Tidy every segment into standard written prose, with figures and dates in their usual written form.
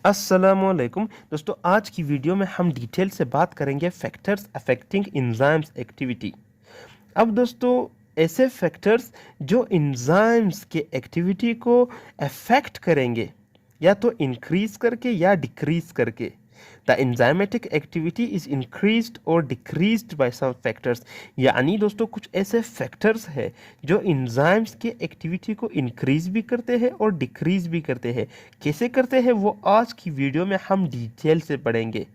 अस्सलामुअलैकुम दोस्तों, आज की वीडियो में हम डिटेल से बात करेंगे फैक्टर्स अफेक्टिंग एंजाइम्स एक्टिविटी। अब दोस्तों, ऐसे फैक्टर्स जो एंजाइम्स के एक्टिविटी को अफेक्ट करेंगे या तो इंक्रीज करके या डिक्रीज करके। The enzymatic activity is increased और डिक्रीज्ड बाय सम फैक्टर्स। यानी दोस्तों, कुछ ऐसे फैक्टर्स हैं जो एंजाइम्स के एक्टिविटी को इंक्रीज भी करते हैं और डिक्रीज भी करते हैं। कैसे करते हैं वो आज की वीडियो में हम डिटेल से पढ़ेंगे।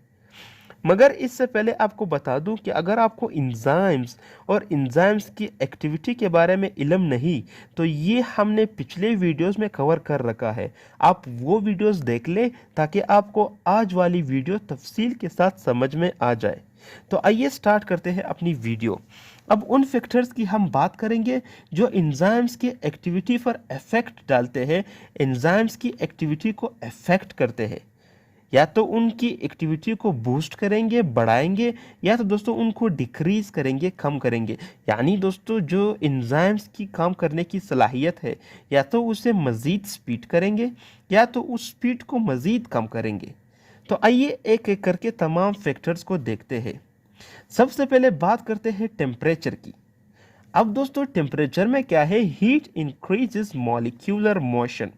मगर इससे पहले आपको बता दूं कि अगर आपको एंजाइम्स और एंजाइम्स की एक्टिविटी के बारे में इल्म नहीं, तो ये हमने पिछले वीडियोस में कवर कर रखा है। आप वो वीडियोस देख लें ताकि आपको आज वाली वीडियो तफसील के साथ समझ में आ जाए। तो आइए स्टार्ट करते हैं अपनी वीडियो। अब उन फैक्टर्स की हम बात करेंगे जो एंजाइम्स की एक्टिविटी पर इफेक्ट डालते हैं, एंजाइम्स की एक्टिविटी को इफेक्ट करते हैं। या तो उनकी एक्टिविटी को बूस्ट करेंगे, बढ़ाएंगे, या तो दोस्तों उनको डिक्रीज करेंगे, कम करेंगे। यानी दोस्तों, जो एंजाइम्स की काम करने की सलाहियत है, या तो उसे मज़ीद स्पीड करेंगे या तो उस स्पीड को मज़ीद कम करेंगे। तो आइए एक एक करके तमाम फैक्टर्स को देखते हैं। सबसे पहले बात करते हैं टेम्परेचर की। अब दोस्तों, टेम्परेचर में क्या है? Heat increases molecular motion.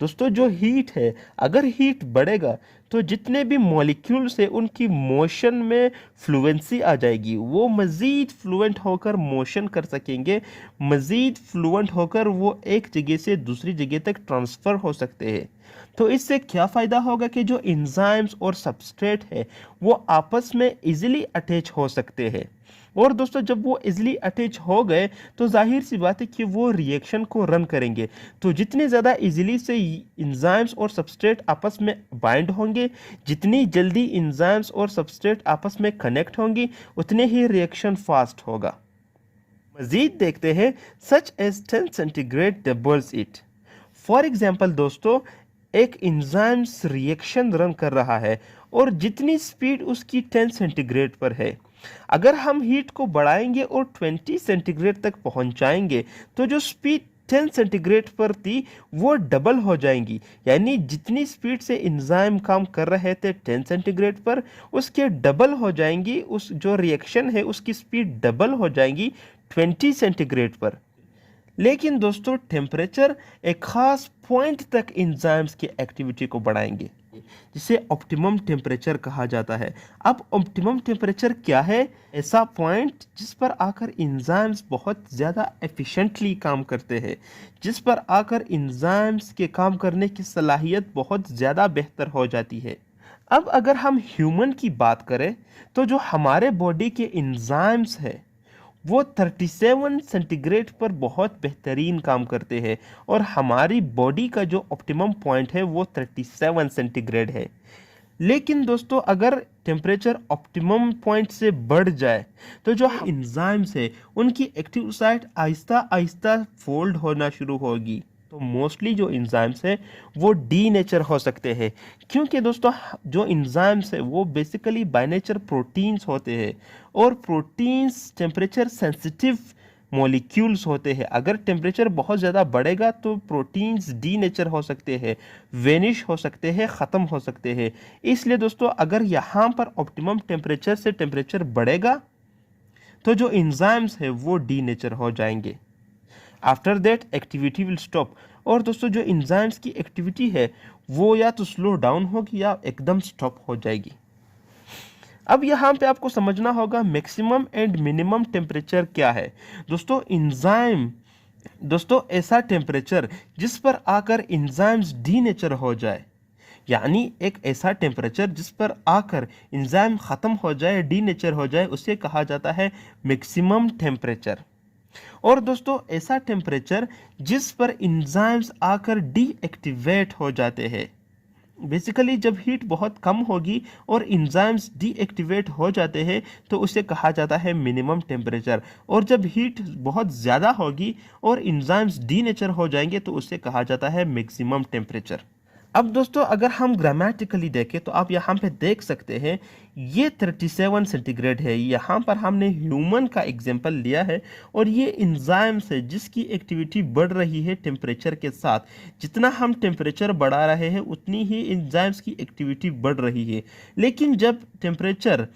दोस्तों, जो हीट है, अगर हीट बढ़ेगा तो जितने भी मॉलिक्यूल्स है उनकी मोशन में फ्लुएंसी आ जाएगी। वो मज़ीद फ्लुएंट होकर मोशन कर सकेंगे, मज़ीद फ्लुएंट होकर वो एक जगह से दूसरी जगह तक ट्रांसफ़र हो सकते हैं। तो इससे क्या फ़ायदा होगा कि जो एंजाइम्स और सबस्ट्रेट है वो आपस में इजीली अटैच हो सकते हैं। और दोस्तों, जब वो इजीली अटैच हो गए तो जाहिर सी बात है कि वो रिएक्शन को रन करेंगे। तो जितने ज़्यादा इजीली से एंजाइम्स और सबस्ट्रेट आपस में बाइंड होंगे, जितनी जल्दी एंजाइम्स और सबस्ट्रेट आपस में कनेक्ट होंगी, उतने ही रिएक्शन फास्ट होगा। मजीद देखते हैं, such as 10 centigrade doubles it. For example दोस्तों, एक एंजाइम्स रिएक्शन रन कर रहा है और जितनी स्पीड उसकी 10 सेंटीग्रेड पर है, अगर हम हीट को बढ़ाएंगे और 20 सेंटीग्रेड तक पहुंचाएंगे तो जो स्पीड 10 सेंटीग्रेड पर थी वो डबल हो जाएंगी। यानी जितनी स्पीड से एंजाइम काम कर रहे थे 10 सेंटीग्रेड पर, उसके डबल हो जाएंगी। उस जो रिएक्शन है उसकी स्पीड डबल हो जाएंगी 20 सेंटीग्रेड पर। लेकिन दोस्तों, टेम्परेचर एक खास पॉइंट तक एंजाइम्स की एक्टिविटी को बढ़ाएंगे, जिसे ऑप्टिमम टेम्परेचर कहा जाता है। अब ऑप्टिमम टेम्परेचर क्या है? ऐसा पॉइंट जिस पर आकर एंजाइम्स बहुत ज़्यादा एफिशिएंटली काम करते हैं, जिस पर आकर एंजाइम्स के काम करने की सलाहियत बहुत ज़्यादा बेहतर हो जाती है। अब अगर हम ह्यूमन की बात करें तो जो हमारे बॉडी के एंजाइम्स है वो 37 सेंटीग्रेड पर बहुत बेहतरीन काम करते हैं, और हमारी बॉडी का जो ऑप्टिमम पॉइंट है वो 37 सेंटीग्रेड है। लेकिन दोस्तों, अगर टेम्परेचर ऑप्टिमम पॉइंट से बढ़ जाए तो जो एंजाइम्स है उनकी active site Aahista Aahista fold होना शुरू होगी। तो मोस्टली जो एंजाइम्स है वो डी नेचर हो सकते हैं, क्योंकि दोस्तों जो एंजाइम्स है वो बेसिकली बाय नेचर प्रोटीन्स होते हैं, और प्रोटीन्स टेम्परेचर सेंसिटिव मॉलिक्यूल्स होते हैं। अगर टेम्परेचर बहुत ज़्यादा बढ़ेगा तो प्रोटीन्स डी नेचर हो सकते हैं, वेनिश हो सकते हैं, ख़त्म हो सकते हैं। इसलिए दोस्तों, अगर यहाँ पर ऑप्टिमम टेम्परेचर से टेम्परेचर बढ़ेगा तो जो एंजाइम्स है वो डी नेचर हो जाएंगे। After that activity will stop. और दोस्तों, जो एंजाइम्स की एक्टिविटी है वो या तो स्लो डाउन होगी या एकदम स्टॉप हो जाएगी। अब यहाँ पे आपको समझना होगा मैक्सिमम एंड मिनिमम टेम्परेचर क्या है। दोस्तों ऐसा टेम्परेचर जिस पर आकर एंजाइम्स डी नेचर हो जाए, यानी एक ऐसा टेम्परेचर जिस पर आकर एंजाइम ख़त्म हो जाए, डी नेचर हो जाए, उसे कहा जाता है मैक्सिमम टेम्परेचर। और दोस्तों, ऐसा टेम्परेचर जिस पर एंजाइम्स आकर डीएक्टिवेट हो जाते हैं। बेसिकली जब हीट बहुत कम होगी और एंजाइम्स डीएक्टिवेट हो जाते हैं तो उसे कहा जाता है मिनिमम टेम्परेचर। और जब हीट बहुत ज़्यादा होगी और एंजाइम्स डी नेचर हो जाएंगे तो उसे कहा जाता है मैक्सिमम टेम्परेचर। अब दोस्तों अगर हम ग्रामेटिकली देखें तो आप यहाँ पे देख सकते हैं ये 37 सेंटीग्रेड है। यहाँ पर हमने ह्यूमन का एग्जांपल लिया है और ये इंजाइम्स है जिसकी एक्टिविटी बढ़ रही है टेम्परेचर के साथ। जितना हम टेम्परेचर बढ़ा रहे हैं उतनी ही इंजाइम्स की एक्टिविटी बढ़ रही है। लेकिन जब टेम्परेचर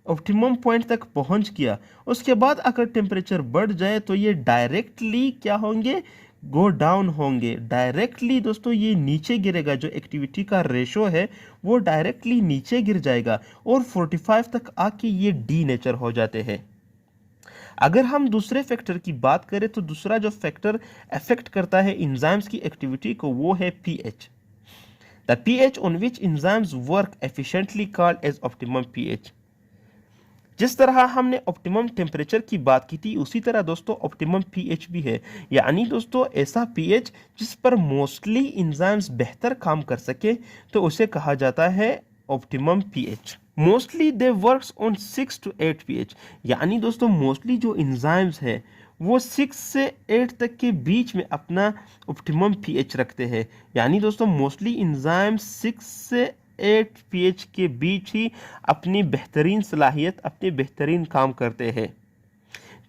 ऑप्टिमम पॉइंट तक पहुंच गया उसके बाद अगर टेम्परेचर बढ़ जाए तो ये डायरेक्टली क्या होंगे, गो डाउन होंगे। डायरेक्टली दोस्तों ये नीचे गिरेगा, जो एक्टिविटी का रेशो है वो डायरेक्टली नीचे गिर जाएगा और 45 तक आके ये डी नेचर हो जाते हैं। अगर हम दूसरे फैक्टर की बात करें तो दूसरा जो फैक्टर अफेक्ट करता है इंजाइम्स की एक्टिविटी को वो है pH. The pH on which enzymes work efficiently called as optimum pH. जिस तरह हमने ऑप्टिमम टेम्परेचर की बात की थी उसी तरह दोस्तों ऑप्टिमम पीएच भी है, यानी दोस्तों ऐसा पीएच जिस पर मोस्टली इंजाइम्स बेहतर काम कर सके तो उसे कहा जाता है optimum pH. Mostly they works on 6 to 8 pH, यानी दोस्तों मोस्टली जो इंजाइम्स है वो 6 से 8 तक के बीच में अपना ऑप्टिमम पीएच रखते हैं। यानी दोस्तों मोस्टली इंजाइम्स 6 से 8 पीएच के बीच ही अपनी बेहतरीन सलाहियत, अपने बेहतरीन काम करते हैं,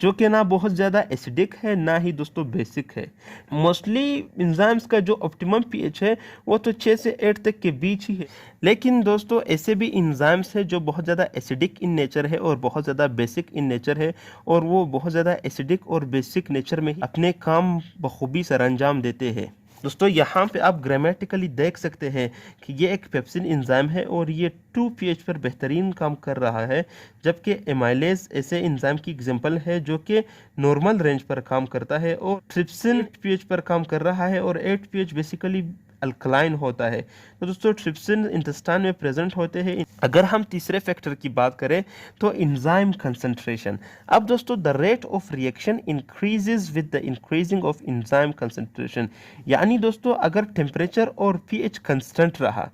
जो कि ना बहुत ज़्यादा एसिडिक है ना ही दोस्तों बेसिक है। मोस्टली इंजाइम्स का जो ऑप्टिमम पीएच है वो तो 6 से 8 तक के बीच ही है। लेकिन दोस्तों ऐसे भी इंजाइम्स है जो बहुत ज़्यादा एसिडिक इन नेचर है और बहुत ज़्यादा बेसिक इन नेचर है, और वो बहुत ज़्यादा एसिडिक और बेसिक नेचर में ही अपने काम बखूबी सर अंजाम देते हैं। दोस्तों यहाँ पे आप ग्रामेटिकली देख सकते हैं कि ये एक पेप्सिन एंजाइम है और ये 2 पीएच पर बेहतरीन काम कर रहा है, जबकि एमाइलेज ऐसे एंजाइम की एग्जांपल है जो कि नॉर्मल रेंज पर काम करता है, और ट्रिप्सिन 8 पीएच पर काम कर रहा है और 8 पीएच बेसिकली अल्कलाइन होता है। तो दोस्तों ट्रिप्सिन इंटेस्टाइन में प्रेजेंट होते हैं। अगर हम तीसरे फैक्टर की बात करें तो एंजाइम कंसंट्रेशन। अब दोस्तों the rate of reaction increases with the increasing of enzyme concentration, यानी दोस्तों अगर टेम्परेचर और पीएच कांस्टेंट रहा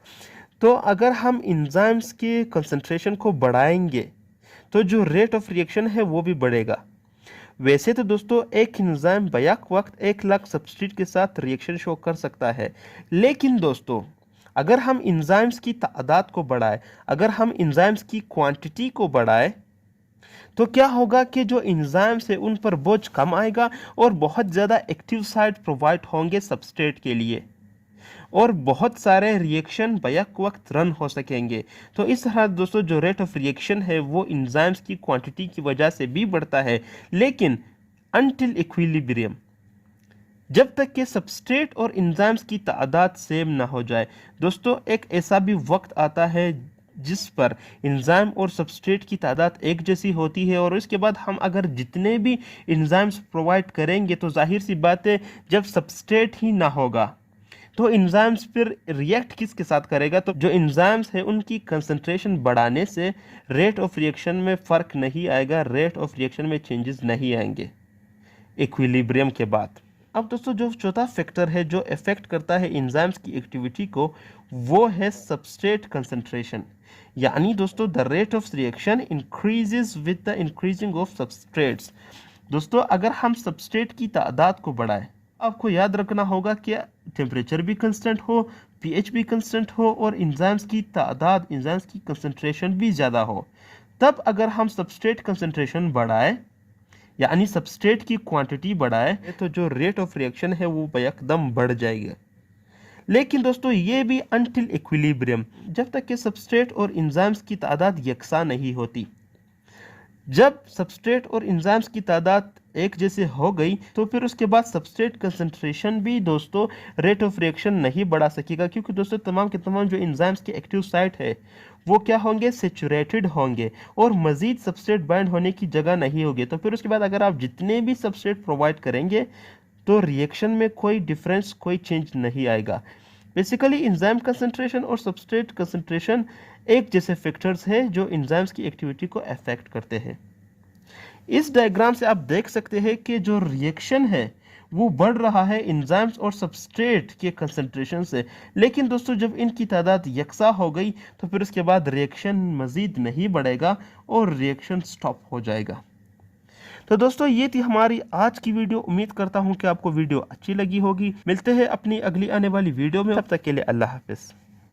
तो अगर हम एंजाइम्स के कंसंट्रेशन को बढ़ाएंगे तो जो रेट ऑफ रिएक्शन है वो भी बढ़ेगा। वैसे तो दोस्तों एक एंजाइम बैक वक्त 1 लाख सब्सट्रेट के साथ रिएक्शन शो कर सकता है, लेकिन दोस्तों अगर हम एंजाइम्स की तादाद को बढ़ाएं, अगर हम एंजाइम्स की क्वांटिटी को बढ़ाएं तो क्या होगा कि जो एंजाइम्स है उन पर बोझ कम आएगा और बहुत ज़्यादा एक्टिव साइट प्रोवाइड होंगे सबस्ट्रेट के लिए, और बहुत सारे रिएक्शन बैक वक्त रन हो सकेंगे। तो इस तरह दोस्तों जो रेट ऑफ रिएक्शन है वो एंजाइम्स की क्वांटिटी की वजह से भी बढ़ता है, लेकिन अनटिल इक्विलिब्रियम, जब तक कि सबस्ट्रेट और एंजाइम्स की तादाद सेम ना हो जाए। दोस्तों एक ऐसा भी वक्त आता है जिस पर एंजाइम और सबस्ट्रेट की तादाद एक जैसी होती है, और उसके बाद हम अगर जितने भी एंजाइम्स प्रोवाइड करेंगे तो जाहिर सी बात है जब सबस्ट्रेट ही ना होगा तो एंजाइम्स फिर रिएक्ट किसके साथ करेगा। तो जो एंजाइम्स है उनकी कंसंट्रेशन बढ़ाने से रेट ऑफ रिएक्शन में फ़र्क नहीं आएगा, रेट ऑफ रिएक्शन में चेंजेस नहीं आएंगे इक्विलिब्रियम के बाद। अब दोस्तों जो चौथा फैक्टर है जो इफेक्ट करता है एंजाइम्स की एक्टिविटी को वो है सबस्ट्रेट कंसंट्रेशन, यानी दोस्तों the rate of reaction increases with the increasing of substrates. दोस्तों अगर हम सबस्ट्रेट की तादाद को बढ़ाएं, आपको याद रखना होगा कि टेम्परेचर भी कंस्टेंट हो, पीएच भी कंस्टेंट हो और एंजाइम्स की तादाद, एंजाइम्स की कंसंट्रेशन भी ज़्यादा हो। तब अगर हम सबस्ट्रेट कंसंट्रेशन बढ़ाएं यानी सबस्ट्रेट की क्वांटिटी बढ़ाए तो जो रेट ऑफ रिएक्शन है वो एकदम बढ़ जाएगा। लेकिन दोस्तों ये भी अनटिल इक्विलिब्रियम, जब तक कि सबस्ट्रेट और एंजाइम्स की तादाद यकसा नहीं होती। जब सबस्ट्रेट और एंजाइम्स की तादाद एक जैसे हो गई तो फिर उसके बाद सबस्ट्रेट कंसंट्रेशन भी दोस्तों रेट ऑफ रिएक्शन नहीं बढ़ा सकेगा, क्योंकि दोस्तों तमाम के तमाम जो एंजाइम्स के एक्टिव साइट है वो क्या होंगे, सेचुरेटेड होंगे और मजीद सबस्ट्रेट बाइंड होने की जगह नहीं होगी। तो फिर उसके बाद अगर आप जितने भी सबस्ट्रेट प्रोवाइड करेंगे तो रिएक्शन में कोई डिफरेंस, कोई चेंज नहीं आएगा। बेसिकली एंजाइम कंसंट्रेशन और सबस्ट्रेट कंसंट्रेशन एक जैसे फैक्टर्स हैं जो एंजाइम्स की एक्टिविटी को अफेक्ट करते हैं। इस डायग्राम से आप देख सकते हैं कि जो रिएक्शन है वो बढ़ रहा है एंजाइम्स और सबस्ट्रेट के कंसंट्रेशन से, लेकिन दोस्तों जब इनकी तादाद यकसा हो गई तो फिर उसके बाद रिएक्शन मज़ीद नहीं बढ़ेगा और रिएक्शन स्टॉप हो जाएगा। तो दोस्तों ये थी हमारी आज की वीडियो। उम्मीद करता हूँ कि आपको वीडियो अच्छी लगी होगी। मिलते हैं अपनी अगली आने वाली वीडियो में, तब तक के लिए अल्लाह हाफिज।